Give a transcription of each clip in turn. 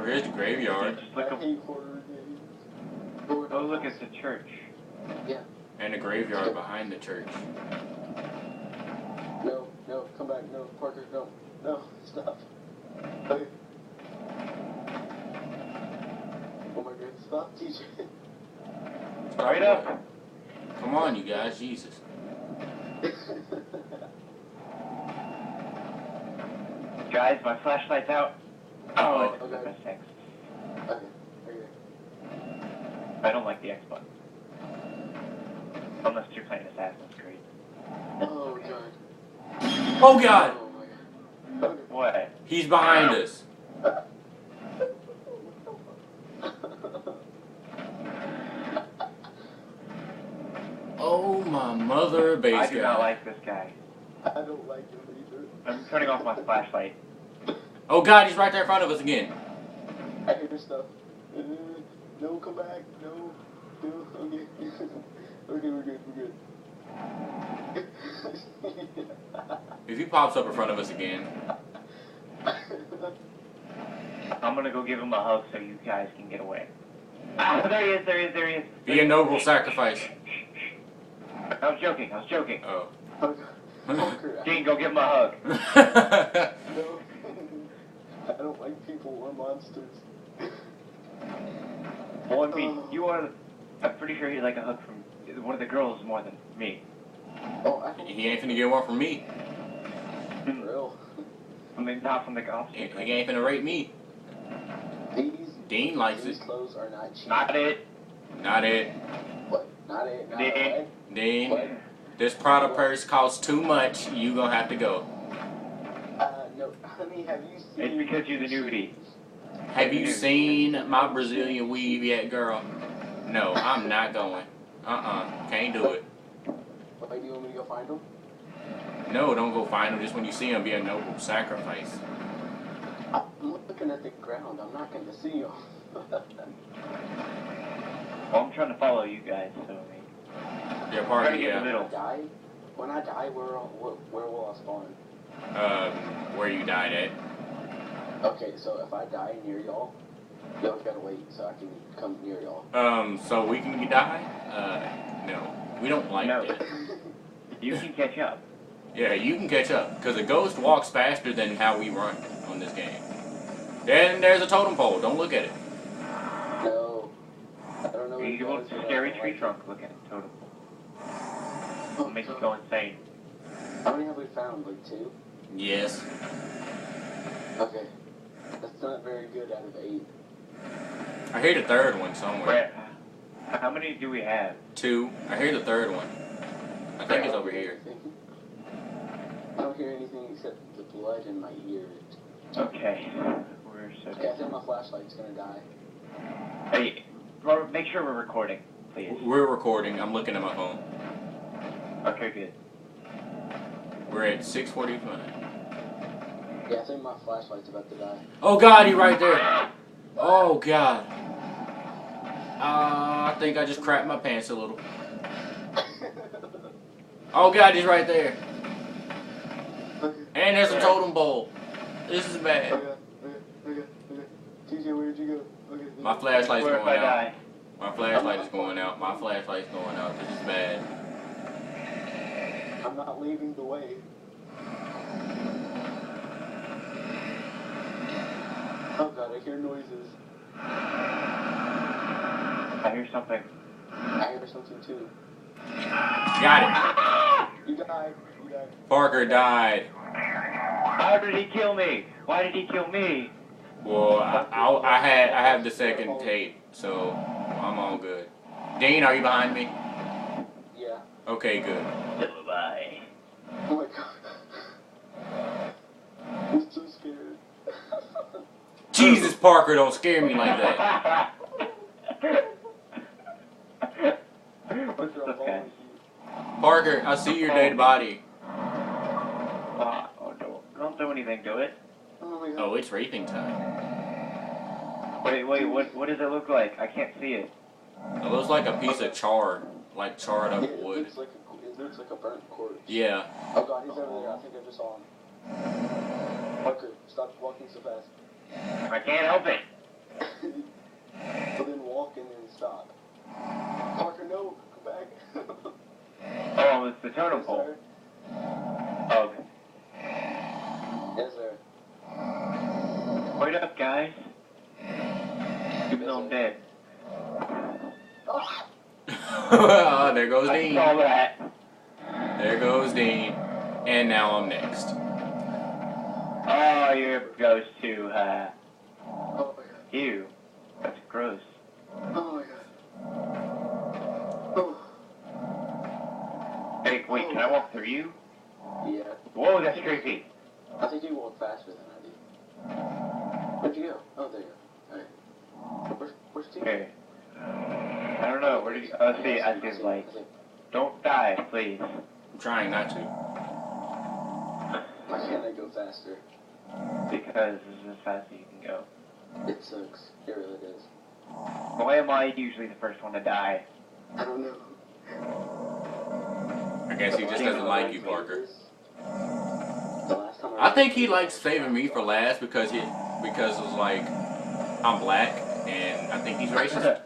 Where's the graveyard? Just look I hate horror games. Go look at the church. Yeah. And the graveyard behind the church. No, no, come back, no, Parker, no, no, stop. Okay. Oh my god, stop, TJ. Right up. Come on, you guys, Jesus. Guys, my flashlight's out. Oh, it's Okay. press X. Okay, okay. I don't like the X button. Unless you're playing Assassin's Creed. Oh god. Oh God! Oh my god. Okay. What? He's behind us. Oh my mother base I do not guy. like this guy. I don't like him either. I'm turning off my flashlight. Oh God, he's right there in front of us again. I hear stuff. No, come back. No. No. Okay. Okay, we're good. We're good. If he pops up in front of us again. I'm gonna go give him a hug so you guys can get away. Ah, there he is, there he is, there he is. Be a noble sacrifice. I was joking, I was joking. Oh. Dean, go give him a hug. No. I don't like people or monsters. Well, I mean, you are. I'm pretty sure he'd like a hug from one of the girls more than me. Oh, I don't He ain't finna get one from me. for real. I mean, not from the golf He stick. ain't finna rape me. Dean likes These it. clothes are not cheap. Not it. Not it. What? Not it. Not Dean. it. Dean, What? this Prada purse costs too much. You gonna have to go. No, honey, have you seen? It's because you're the newbie. Have you seen my Brazilian weave yet, girl? No, I'm not going. Can't do it. What, do you want me to go find them? No, don't go find him. Just when you see him, be a noble sacrifice. I'm looking at the ground. I'm not going to see them. Well, I'm trying to follow you guys, so I mean. Yeah, Parker, Right in the yeah. middle. When I die, where will I spawn? Where you died at. Okay, so if I die near y'all gotta wait so I can come near y'all. So we can die? No. We don't like No. that. You can catch up. Yeah, you can catch up. Because a ghost walks faster than how we run on this game. Then there's a totem pole. Don't look at it. No. I don't know. You look scary tree trunk looking at totem. It'll make you go insane. How many have we found? Like 2? Yes. Okay. That's not very good out of 8. I hear the third one somewhere. Where? How many do we have? 2. I hear the third one. I think it's over here. I don't hear anything except the blood in my ears. Okay. We're so Okay, I think my flashlight's gonna die. Hey, Robert, make sure we're recording, please. We're recording. I'm looking at my phone. Okay, good. We're at 6:45. Yeah, I think my flashlight's about to die. Oh God, he right there. Oh God. I think I just crapped my pants a little. Oh God, he's right there. And there's a totem pole. This is bad. Okay. TJ, where'd you go? Okay. My flashlight's Where if going I out. die? My flashlight is going out. My flashlight's going out. This is bad. I'm not leaving the way. Oh God, I hear noises. I hear something. I hear something too. Got it. You died. You died. Parker died. How did he kill me? Why did he kill me? Well, I have the second tape, so I'm all good. Dean, are you behind me? Yeah. Okay, good. So am I. Oh my God. I'm so scared. Jesus, Parker, don't scare me like that. What's up, guys? Parker, I see your dead body. Don't do anything to it. Oh my God. Oh, it's raping time. Wait, what does it look like? I can't see it. It looks like a piece of char, like charred up Yeah, it wood. looks like a burnt corpse. Yeah. Oh God, he's over there. I think I just saw him. Parker, stop walking so fast. I can't help it. walk and then stop. Parker, no, come back. Oh, it's the totem Yes, pole. sir. Oh, Yes, sir. wait up, guys. Even though I'm dead. Oh. Oh, there goes I Dean. saw that. There goes Dean. And now I'm next. Oh, your goes to, Oh my god. you. That's gross. Oh my god. Oh. Hey, wait, can I walk through you? Yeah. Whoa, that's creepy. I think you walk faster than I do. Where'd you go? Oh, there you go. Alright. Where's Steve? Okay. I don't know, where did you... Oh, see, I see his light. Don't die, please. I'm trying not to. Why can't I go faster? Because this is as fast as you can go. It sucks. It really does. Why am I usually the first one to die? I don't know. I guess he just doesn't like you, Parker. The last time I think he likes saving me for last because it was like I'm black and I think he's racist.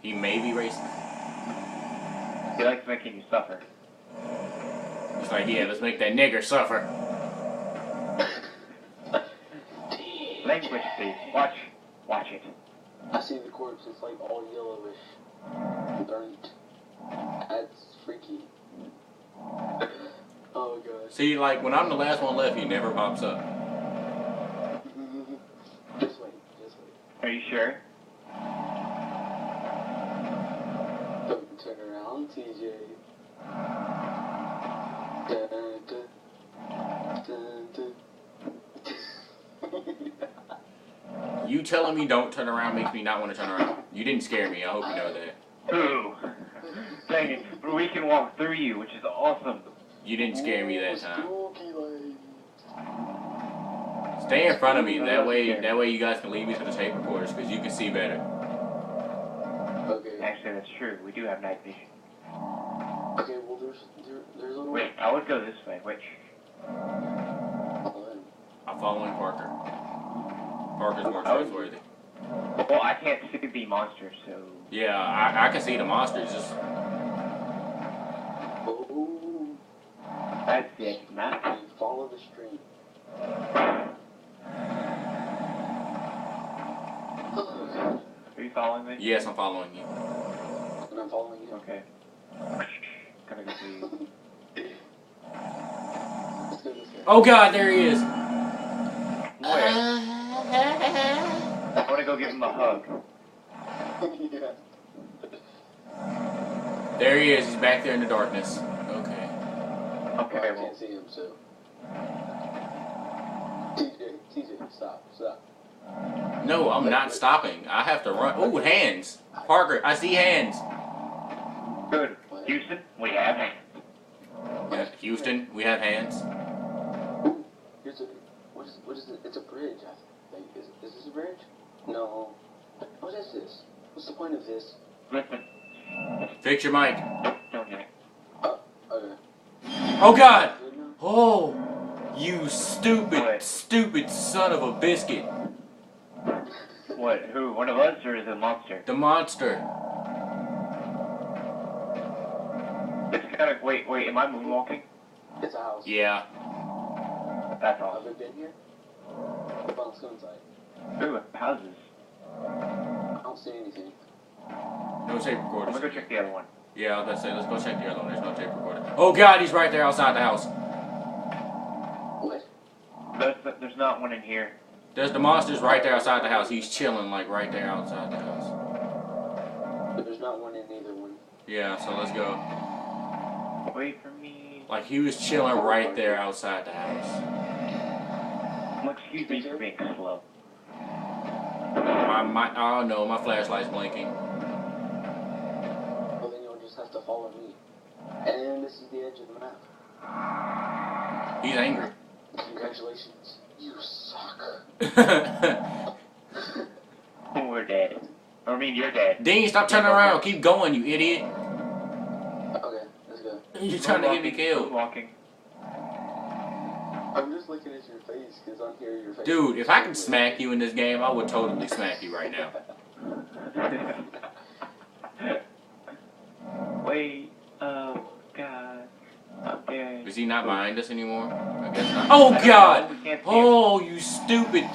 He may be racist. He likes making you suffer. He's like, yeah, let's make that nigger suffer. Language, please. Watch it. I see the corpse. It's like all yellowish, burnt. That's freaky. Oh gosh. See, like when I'm the last one left, he never pops up. Just wait. Are you sure? Don't turn around, TJ. Dun, dun, dun, dun. You telling me don't turn around makes me not want to turn around. You didn't scare me. I hope you know that. Ooh. Dang it. But we can walk through you, which is awesome. You didn't scare me that time. Spooky lights. Stay in front of me. That way you guys can lead me to the tape recorders because you can see better. Okay. Actually, that's true. We do have night vision. Okay. Well, there's a little. Wait, I would go this way. Which? Follow him. I'm following Parker. Parker's more trustworthy. Well, I can't see the monster, so... Yeah, I can see the monsters. Just Oh. That's the edge of the map. Okay, follow the stream. Are you following me? yes, I'm following you. And I'm following you. Okay. Gotta go see you. Let's go this way. Oh God, there he is. Where? I want to go give him a hug. Yeah. There he is. He's back there in the darkness. Okay. Okay, I well... can't see him, so. TJ, stop. No, I'm not stopping. I have to run. Oh, hands. Parker, I see hands. Good. Houston, we have hands. Yeah, Houston, we have hands. Ooh, here's a. What is it? It's a bridge, I think. Is this a bridge? No. What is this? What's the point of this? Listen. Fix your mic. Don't get it. Okay. Oh God. Good enough? Oh, you stupid son of a biscuit. What? Who? One of us or is it a monster? The monster. It's kind of... Wait, am I moonwalking? It's a house. Yeah. That's Have awesome. we been here? Come on, let's go inside. Ooh, houses. I don't see anything. No tape I'm recorders. gonna go check the other one. Yeah, I was about to say, let's go check the other one. There's no tape recorder. Oh God, he's right there outside the house. What? There's not one in here. There's the monster's right there outside the house. He's chilling like right there outside the house. But there's not one in either one. Yeah, so let's go. Wait for me. Like he was chilling right there outside the house. Well, excuse me for being slow. Oh no, my flashlight's blinking. Well, then you'll just have to follow me. And this is the edge of the map. He's angry. Congratulations. You suck. We're dead. I mean, you're dead. Dean, stop turning around. Keep going, you idiot. Okay, let's go. You're trying to get me killed. Walking. I'm just looking at your face because on here your face. Dude, if I can smack you in this game, I would totally smack you right now. Wait, oh god. Okay. Is he not behind us anymore? I guess not. Oh God! We can't see him. Oh, you stupid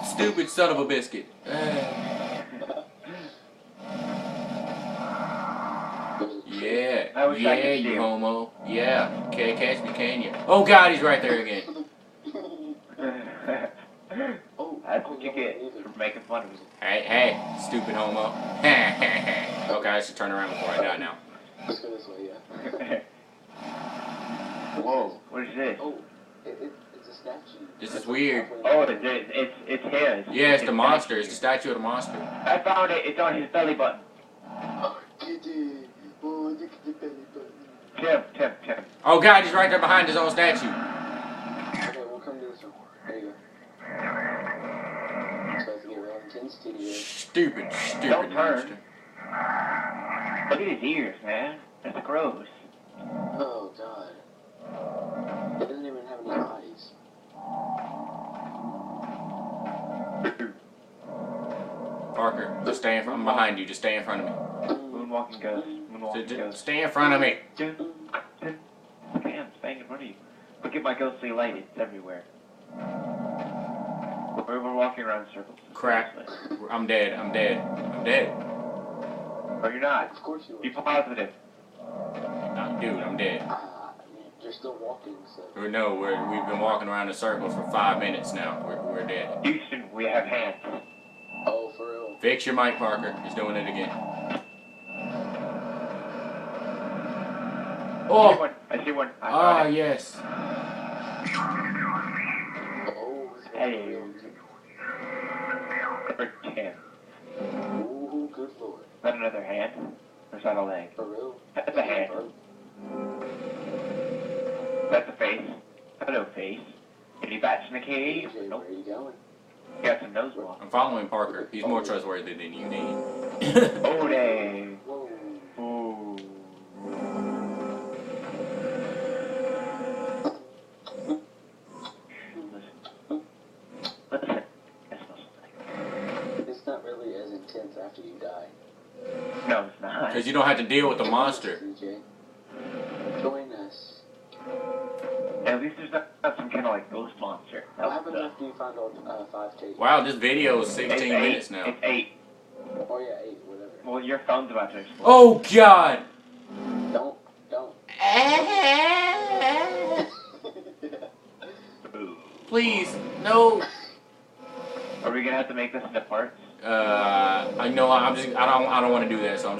son of a biscuit. Yeah, I wish I could see you him. homo. Yeah, can't catch me, can you? Oh God, he's right there again. That's what you get for making fun of me. Hey, stupid homo. Okay, I should turn around before I die now. Let's go this way, yeah. Whoa, what is this? Oh, it's a statue. This is weird. Oh, it's his. Yeah, it's the monster. It's the statue of the monster. I found it. It's on his belly button. Oh, get it. Oh, look at the belly button. Tim. Oh God, he's right there behind his own statue. Okay, we'll come to this one. There you go. So I have to get real intensity here. Stupid Don't turn. monster. Look at his ears, man. That's gross. Oh, God. It doesn't even have any eyes. Parker, just stay in front. I'm behind you. Just stay in front of me. Moonwalking ghost. Just stay in front of me. Damn, staying in front of you. Look at my ghostly light. It's everywhere. We're walking around in circles. Crap. I'm dead. I'm dead. Oh, you're not. Of course you Be are. positive. Dude, I'm dead. You're still walking, so. No, we've been walking around in circles for 5 minutes now. We're dead. Houston, we have hands. Oh, for real? Fix your mic, Parker. He's doing it again. Oh! I see one. Ah, yes. Oh, Hey. Number 10. Ooh, good lord. Is that another hand? Or is that a leg? For real? That's a hand. That's a face. Hello, face. Any bats in the cave? AJ, Nope. where are you going? Got some nose block. I'm following Parker. He's more trustworthy than you need. Oh, dang. Whoa. Ooh. Listen. It's not really as intense after you die. No, it's not. Because you don't have to deal with the monster. CJ. Join us. At least there's not some kind of like ghost monster. What happened after you found all 5 tapes? Wow, this video is 16 It's minutes now. It's 8. Oh yeah, 8, whatever. Well, your phone's about to explode. Oh God! Don't. Please, no. Are we gonna have to make this into parts? I know. I don't want to do that, so I'm